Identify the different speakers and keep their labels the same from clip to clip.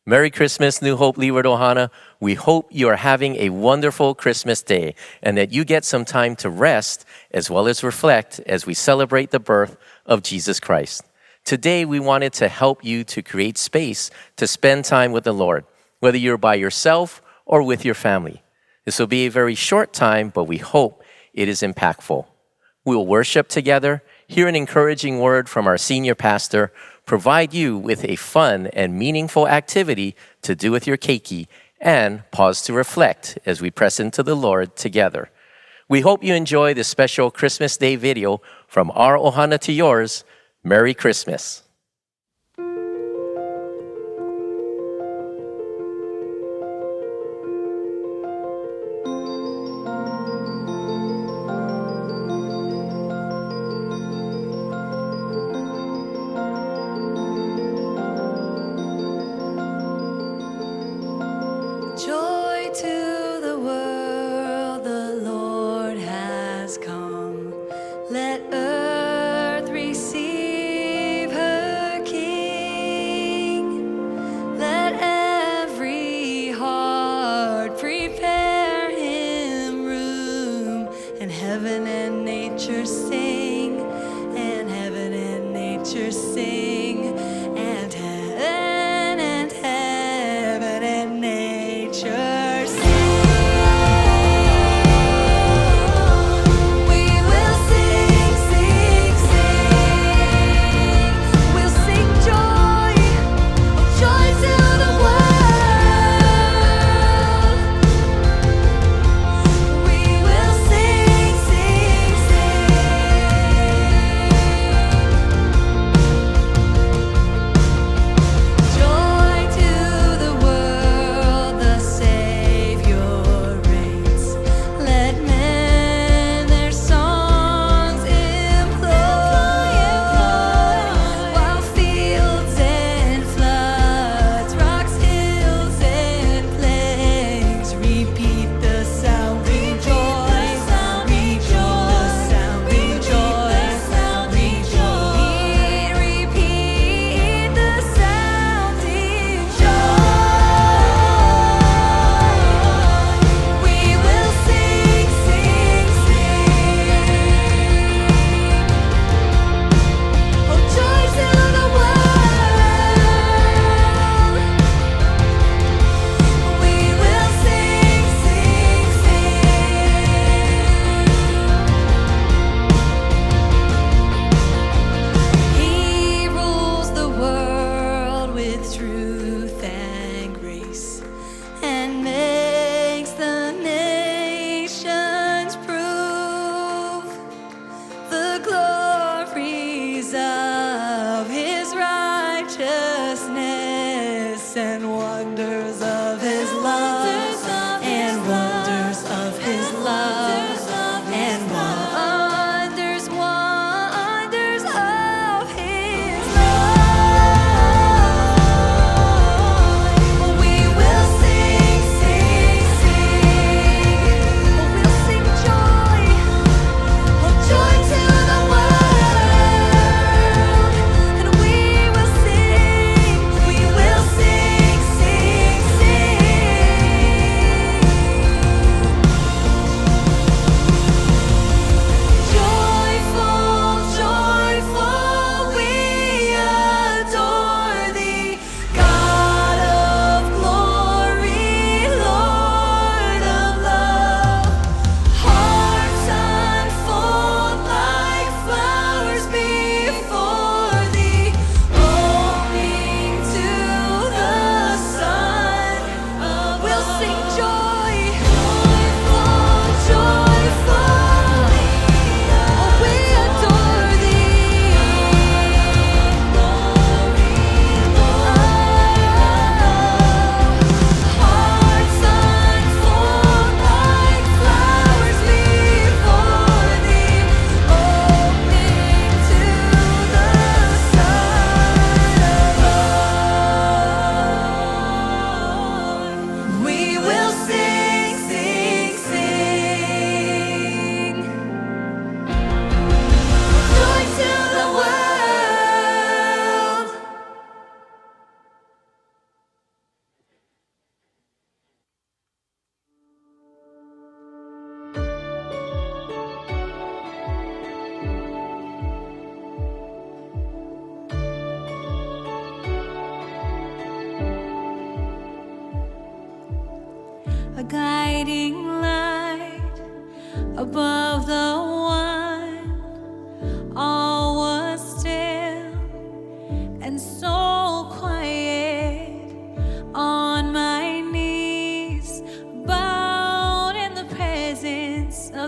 Speaker 1: Merry Christmas, New Hope Leeward Ohana. We hope you are having a wonderful Christmas day and that you get some time to rest as well as reflect as we celebrate the birth of Jesus Christ. Today, we wanted to help you to create space to spend time with the Lord, whether you're by yourself or with your family. This will be a very short time, but we hope it is impactful. We will worship together, hear an encouraging word from our senior pastor, provide you with a fun and meaningful activity to do with your keiki, and pause to reflect as we press into the Lord together. We hope you enjoy this special Christmas Day video from our Ohana to yours. Merry Christmas.
Speaker 2: Joy to the world, the Lord has come. Let earth receive her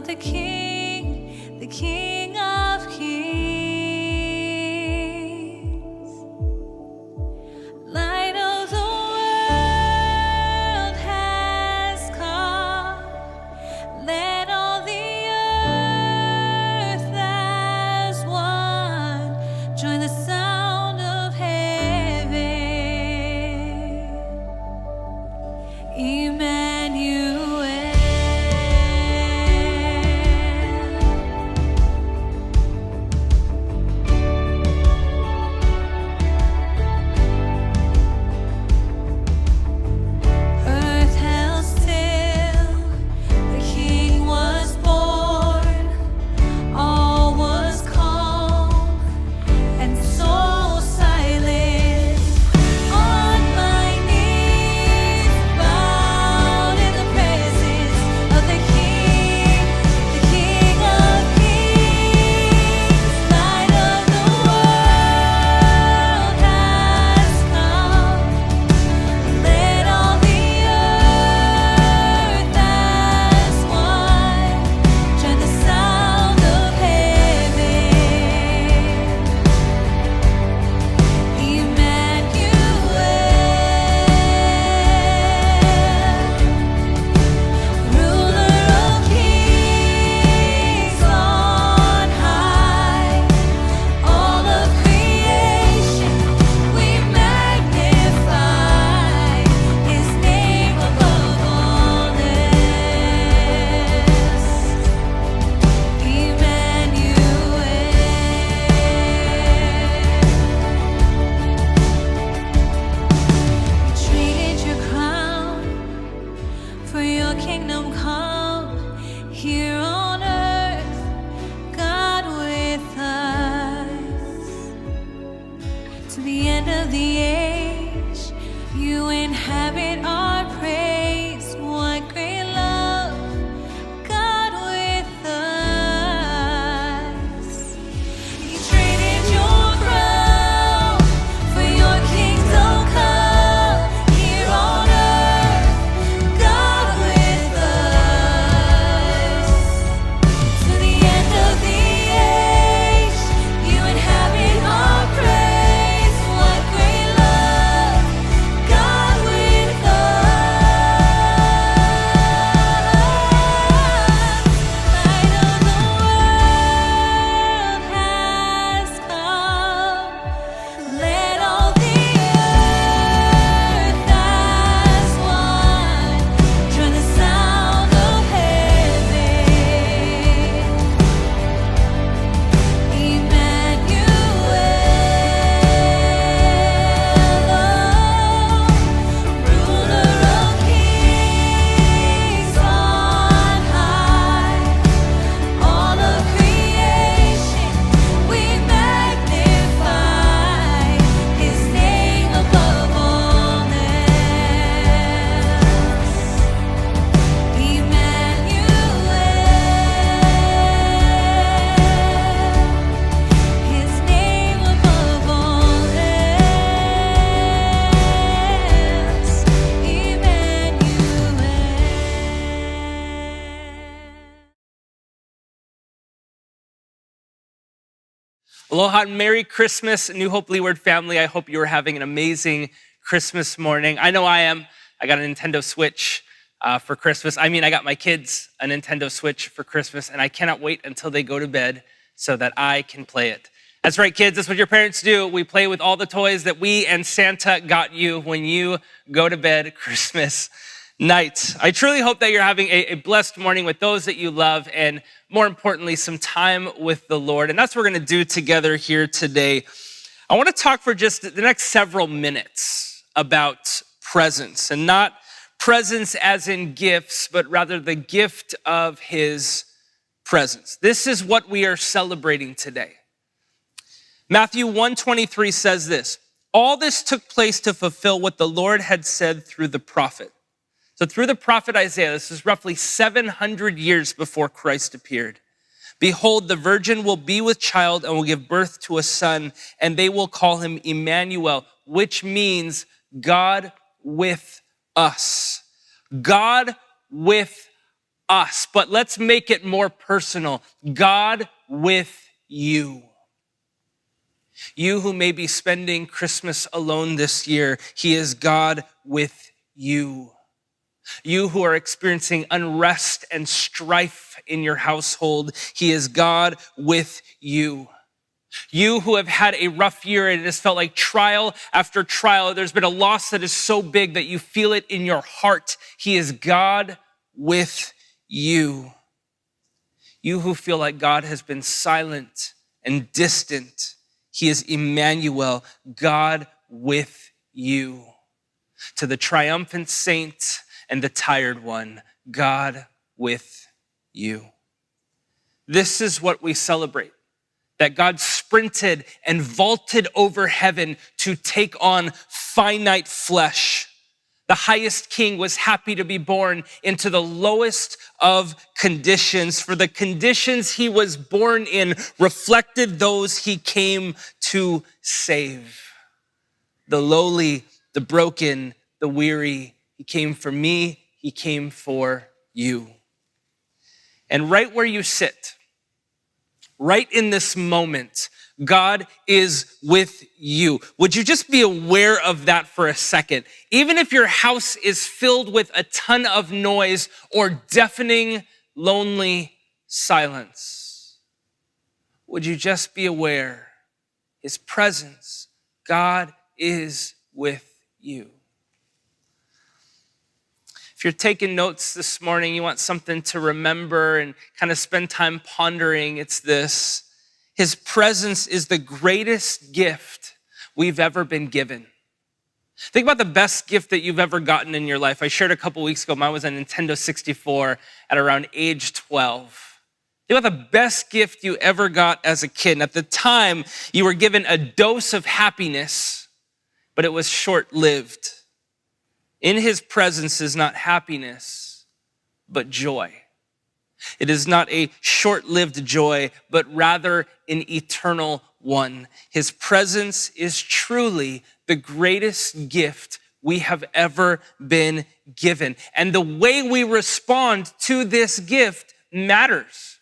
Speaker 2: the King of Kings. Light of the world has come. Let all the earth as one join the sound of heaven. Emmanuel. Earth held still, the King was born. All was calm and so silent. On my knees, bowed in the presence of the King of Kings. Light of the world has come. Let all the earth as one join the sound of heaven. Emmanuel, ruler of kings on high, all of creation we magnify His name above all else. You traded your crown for your kingdom come here on earth, God with us. To the end of the age, you inhabit our praise. What great love, God with us. You traded your crown for your kingdom come here on earth, God with us. To the end of the age, you inhabit our praise. What great love, God with us. Light of the world has come. Let all the earth as one join the sound of heaven. Emmanuel, ruler of kings on high, all of creation we magnify His name above all else. Emmanuel, His name above all else. Emmanuel.
Speaker 3: Aloha and Merry Christmas, New Hope Leeward family. I hope you are having an amazing Christmas morning. I know I am. I got a Nintendo Switch for Christmas. I got my kids a Nintendo Switch for Christmas, and I cannot wait until they go to bed so that I can play it. That's right, kids. That's what your parents do. We play with all the toys that we and Santa got you when you go to bed Christmas night. I truly hope that you're having a blessed morning with those that you love, and more importantly, some time with the Lord. And that's what we're going to do together here today. I want to talk for just the next several minutes about presents, and not presents as in gifts, but rather the gift of His presence. This is what we are celebrating today. Matthew 1:23 says this: all this took place to fulfill what the Lord had said through the prophet. So through the prophet Isaiah, this is roughly 700 years before Christ appeared. Behold, the virgin will be with child and will give birth to a son, and they will call him Emmanuel, which means God with us. God with us, but let's make it more personal. God with you. You who may be spending Christmas alone this year, he is God with you. You who are experiencing unrest and strife in your household, he is God with you. You who have had a rough year and it has felt like trial after trial, there's been a loss that is so big that you feel it in your heart, he is God with you. You who feel like God has been silent and distant, he is Emmanuel, God with you. To the triumphant saint and the tired one, God with you. This is what we celebrate, that God sprinted and vaulted over heaven to take on finite flesh. The highest king was happy to be born into the lowest of conditions, for the conditions he was born in reflected those he came to save. The lowly, the broken, the weary. He came for me, he came for you. And right where you sit, right in this moment, God is with you. Would you just be aware of that for a second? Even if your house is filled with a ton of noise or deafening, lonely silence, would you just be aware his presence, God is with you. If you're taking notes this morning, you want something to remember and kind of spend time pondering, it's this. His presence is the greatest gift we've ever been given. Think about the best gift that you've ever gotten in your life. I shared a couple weeks ago, mine was a Nintendo 64 at around age 12. Think about the best gift you ever got as a kid. And at the time, you were given a dose of happiness, but it was short-lived. In his presence is not happiness, but joy. It is not a short-lived joy, but rather an eternal one. His presence is truly the greatest gift we have ever been given. And the way we respond to this gift matters.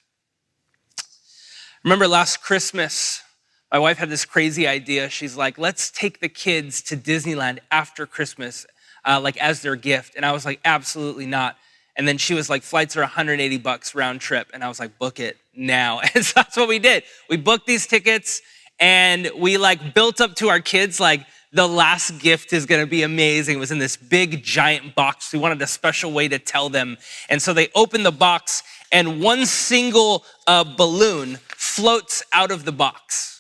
Speaker 3: Remember last Christmas, my wife had this crazy idea. She's like, let's take the kids to Disneyland after Christmas, like as their gift. And I was like, absolutely not. And then she was like, flights are $180 round trip. And I was like, book it now. And so that's what we did. We booked these tickets and we like built up to our kids, like the last gift is gonna be amazing. It was in this big giant box. We wanted a special way to tell them. And so they opened the box and one single balloon floats out of the box.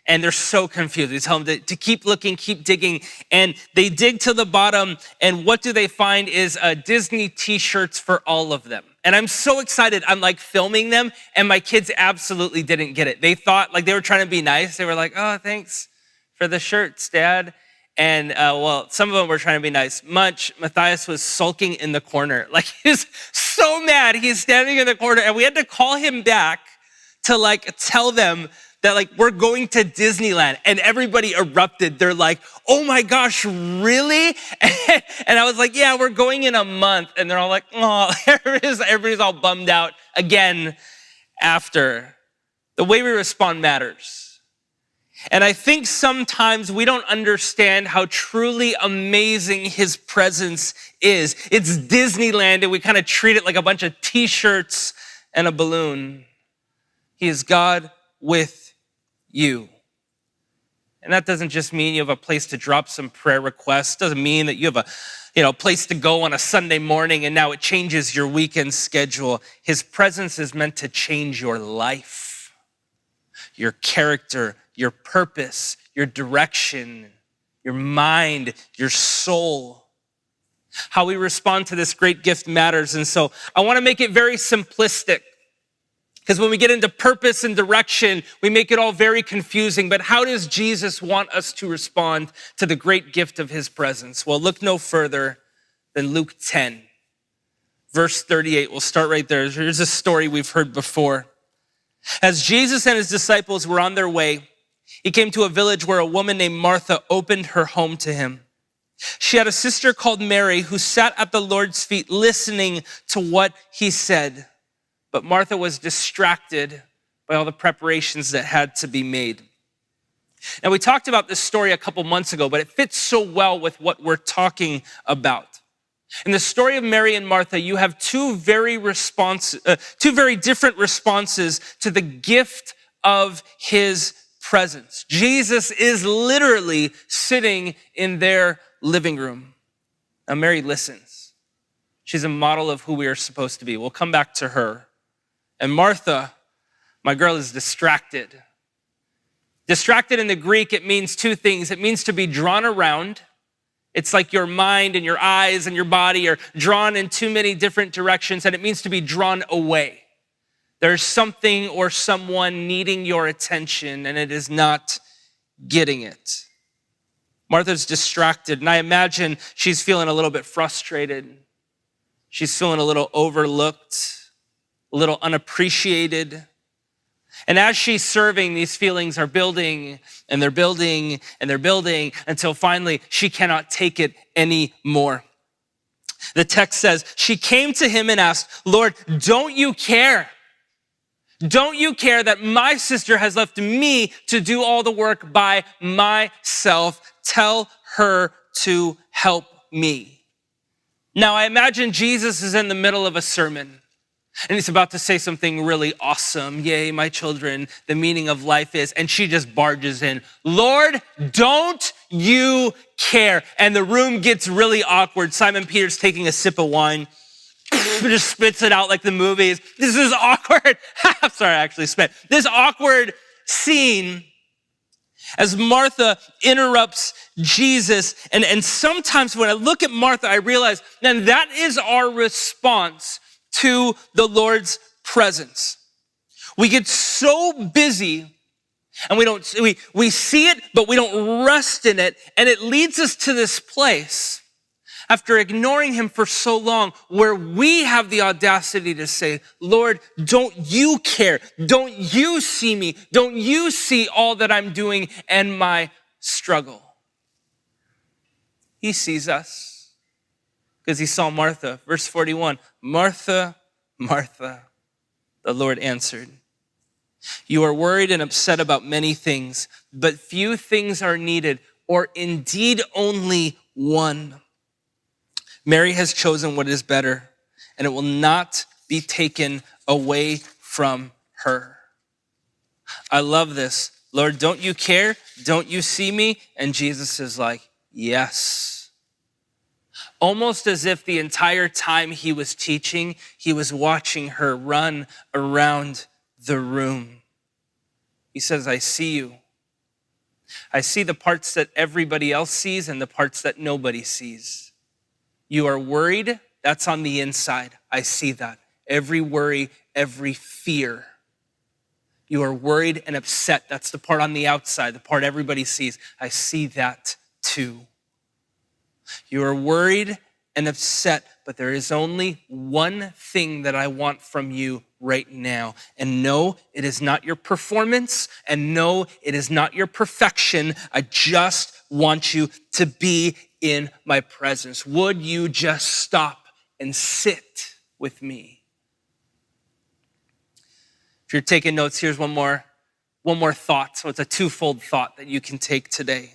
Speaker 3: And they're so confused. We tell them to keep looking, keep digging. And they dig to the bottom. And what do they find is Disney t-shirts for all of them. And I'm so excited. I'm like filming them. And my kids absolutely didn't get it. They thought like they were trying to be nice. They were like, oh, thanks for the shirts, Dad. And well, some of them were trying to be nice. Matthias was sulking in the corner. Like he's so mad. He's standing in the corner. And we had to call him back to like tell them that like we're going to Disneyland, and everybody erupted. They're like, oh my gosh, really? And I was like, yeah, we're going in a month. And they're all like, oh, everybody's all bummed out again after. The way we respond matters. And I think sometimes we don't understand how truly amazing his presence is. It's Disneyland and we kind of treat it like a bunch of t-shirts and a balloon. He is God with you. And that doesn't just mean you have a place to drop some prayer requests. It doesn't mean that you have a place to go on a Sunday morning and now it changes your weekend schedule. His presence is meant to change your life, your character, your purpose, your direction, your mind, your soul. How we respond to this great gift matters. And so I want to make it very simplistic. Because when we get into purpose and direction, we make it all very confusing. But how does Jesus want us to respond to the great gift of his presence? Well, look no further than Luke 10, verse 38. We'll start right there. Here's a story we've heard before. As Jesus and his disciples were on their way, he came to a village where a woman named Martha opened her home to him. She had a sister called Mary who sat at the Lord's feet listening to what he said. But Martha was distracted by all the preparations that had to be made. Now, we talked about this story a couple months ago, but it fits so well with what we're talking about. In the story of Mary and Martha, you have two very different responses to the gift of his presence. Jesus is literally sitting in their living room. Now, Mary listens. She's a model of who we are supposed to be. We'll come back to her. And Martha, my girl, is distracted. Distracted in the Greek, it means two things. It means to be drawn around. It's like your mind and your eyes and your body are drawn in too many different directions, and it means to be drawn away. There's something or someone needing your attention, and it is not getting it. Martha's distracted, and I imagine she's feeling a little bit frustrated. She's feeling a little overlooked, a little unappreciated. And as she's serving, these feelings are building and they're building and they're building until finally she cannot take it anymore. The text says, she came to him and asked, Lord, don't you care? Don't you care that my sister has left me to do all the work by myself? Tell her to help me. Now, I imagine Jesus is in the middle of a sermon. And he's about to say something really awesome. Yay, my children, the meaning of life is, and she just barges in, Lord, don't you care? And the room gets really awkward. Simon Peter's taking a sip of wine, just spits it out like the movies. This is awkward. I'm sorry, I actually spit. This awkward scene as Martha interrupts Jesus. And sometimes when I look at Martha, I realize, man, that is our response to the Lord's presence. We get so busy and we see it, but we don't rest in it. And it leads us to this place after ignoring him for so long where we have the audacity to say, Lord, don't you care? Don't you see me? Don't you see all that I'm doing and my struggle? He sees us. Because he saw Martha. Verse 41, Martha, Martha, the Lord answered, you are worried and upset about many things, but few things are needed, or indeed only one. Mary has chosen what is better, and it will not be taken away from her. I love this. Lord, don't you care? Don't you see me? And Jesus is like, yes. Almost as if the entire time he was teaching, he was watching her run around the room. He says, I see you. I see the parts that everybody else sees and the parts that nobody sees. You are worried, that's on the inside. I see that. Every worry, every fear. You are worried and upset. That's the part on the outside, the part everybody sees. I see that too. You are worried and upset, but there is only one thing that I want from you right now. And no, it is not your performance, and no, it is not your perfection. I just want you to be in my presence. Would you just stop and sit with me? If you're taking notes, here's one more thought. So it's a twofold thought that you can take today.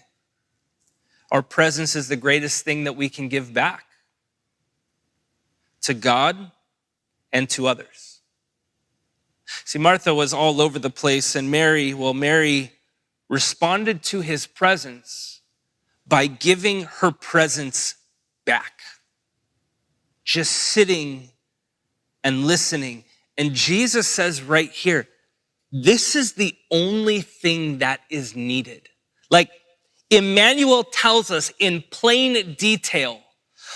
Speaker 3: Our presence is the greatest thing that we can give back to God and to others. See, Martha was all over the place, and Mary responded to his presence by giving her presence back. Just sitting and listening. And Jesus says right here, this is the only thing that is needed. Like, Emmanuel tells us in plain detail,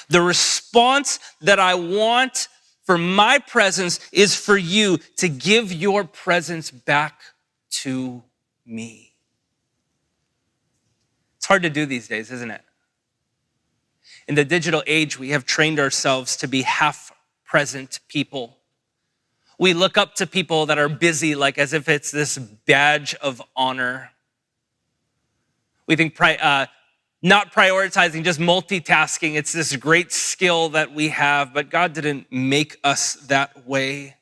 Speaker 3: the response that I want for my presence is for you to give your presence back to me. It's hard to do these days, isn't it? In the digital age, we have trained ourselves to be half-present people. We look up to people that are busy like as if it's this badge of honor. We think not prioritizing, just multitasking. It's this great skill that we have, but God didn't make us that way.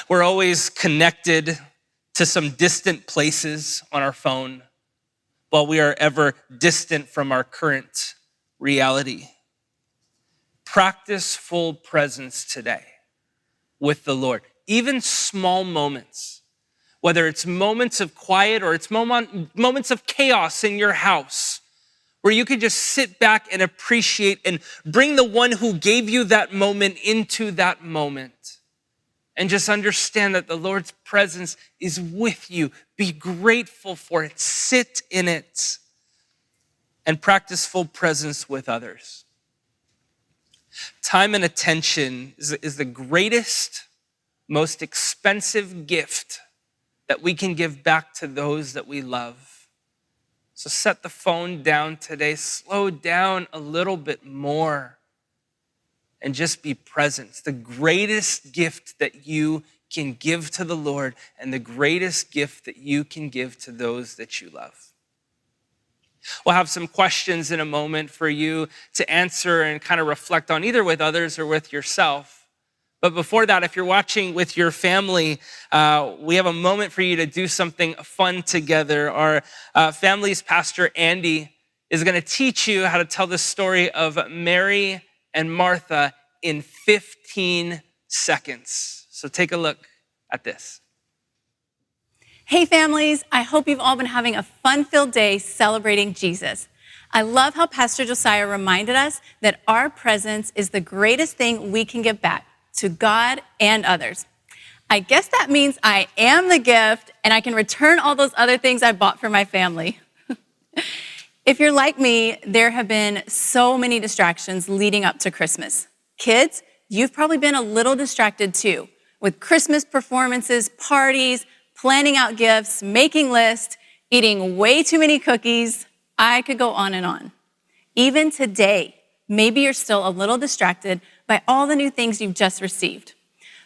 Speaker 3: We're always connected to some distant places on our phone, while we are ever distant from our current reality. Practice full presence today with the Lord. Even small moments, whether it's moments of quiet or it's moments of chaos in your house, where you can just sit back and appreciate and bring the one who gave you that moment into that moment. And just understand that the Lord's presence is with you. Be grateful for it. Sit in it. And practice full presence with others. Time and attention is the greatest, most expensive gift that we can give back to those that we love. So set the phone down today. Slow down a little bit more. And just be present. It's the greatest gift that you can give to the Lord and the greatest gift that you can give to those that you love. We'll have some questions in a moment for you to answer and kind of reflect on, either with others or with yourself. But before that, if you're watching with your family, we have a moment for you to do something fun together. Our family's pastor, Andy, is going to teach you how to tell the story of Mary and Martha in 15 seconds. So take a look at this.
Speaker 4: Hey families, I hope you've all been having a fun-filled day celebrating Jesus. I love how Pastor Josiah reminded us that our presence is the greatest thing we can give back to God and others. I guess that means I am the gift and I can return all those other things I bought for my family. If you're like me, there have been so many distractions leading up to Christmas. Kids, you've probably been a little distracted too, with Christmas performances, parties, planning out gifts, making lists, eating way too many cookies. I could go on and on. Even today, maybe you're still a little distracted by all the new things you've just received.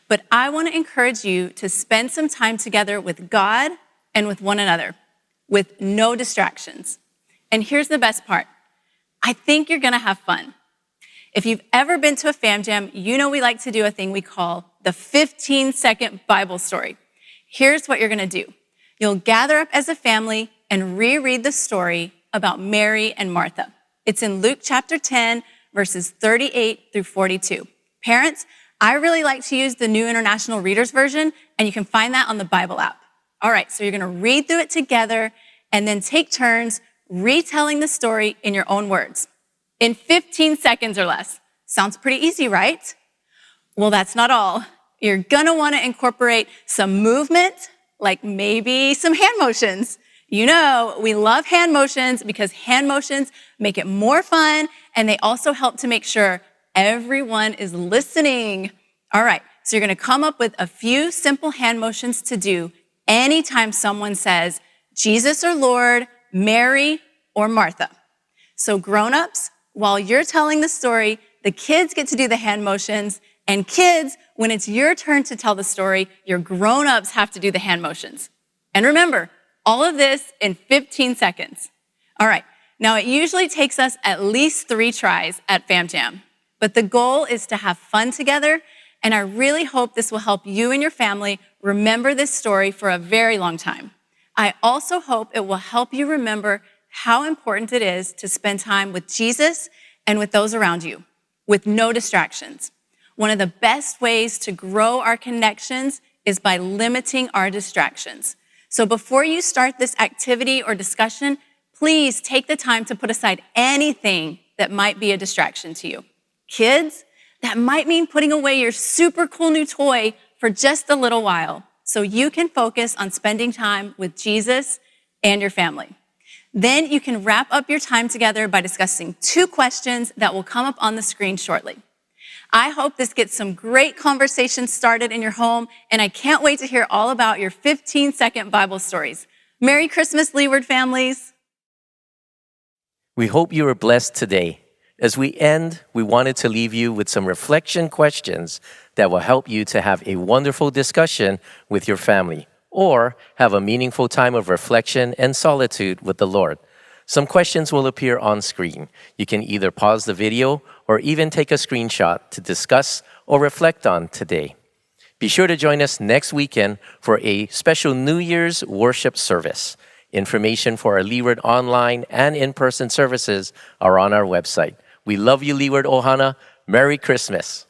Speaker 4: But I want to encourage you to spend some time together with God and with one another, with no distractions. And here's the best part. I think you're gonna have fun. If you've ever been to a Fam Jam, you know we like to do a thing we call the 15-second Bible story. Here's what you're gonna do. You'll gather up as a family and reread the story about Mary and Martha. It's in Luke chapter 10, verses 38 through 42. Parents, I really like to use the New International Reader's Version, and you can find that on the Bible app. All right, so you're gonna read through it together and then take turns retelling the story in your own words in 15 seconds or less. Sounds pretty easy, right? Well, that's not all. You're gonna wanna incorporate some movement, like maybe some hand motions. You know, we love hand motions because hand motions make it more fun and they also help to make sure everyone is listening. All right, so you're gonna come up with a few simple hand motions to do anytime someone says, Jesus or Lord, Mary or Martha. So grown-ups, while you're telling the story, the kids get to do the hand motions, and kids, when it's your turn to tell the story, your grown-ups have to do the hand motions. And remember, all of this in 15 seconds. All right, now it usually takes us at least 3 tries at Fam Jam, but the goal is to have fun together, and I really hope this will help you and your family remember this story for a very long time. I also hope it will help you remember how important it is to spend time with Jesus and with those around you, with no distractions. One of the best ways to grow our connections is by limiting our distractions. So before you start this activity or discussion, please take the time to put aside anything that might be a distraction to you. Kids, that might mean putting away your super cool new toy for just a little while so you can focus on spending time with Jesus and your family. Then you can wrap up your time together by discussing 2 questions that will come up on the screen shortly. I hope this gets some great conversations started in your home, and I can't wait to hear all about your 15-second Bible stories. Merry Christmas, Leeward families.
Speaker 1: We hope you were blessed today. As we end, we wanted to leave you with some reflection questions that will help you to have a wonderful discussion with your family or have a meaningful time of reflection and solitude with the Lord. Some questions will appear on screen. You can either pause the video or even take a screenshot to discuss or reflect on today. Be sure to join us next weekend for a special New Year's worship service. Information for our Leeward online and in-person services are on our website. We love you, Leeward Ohana. Merry Christmas.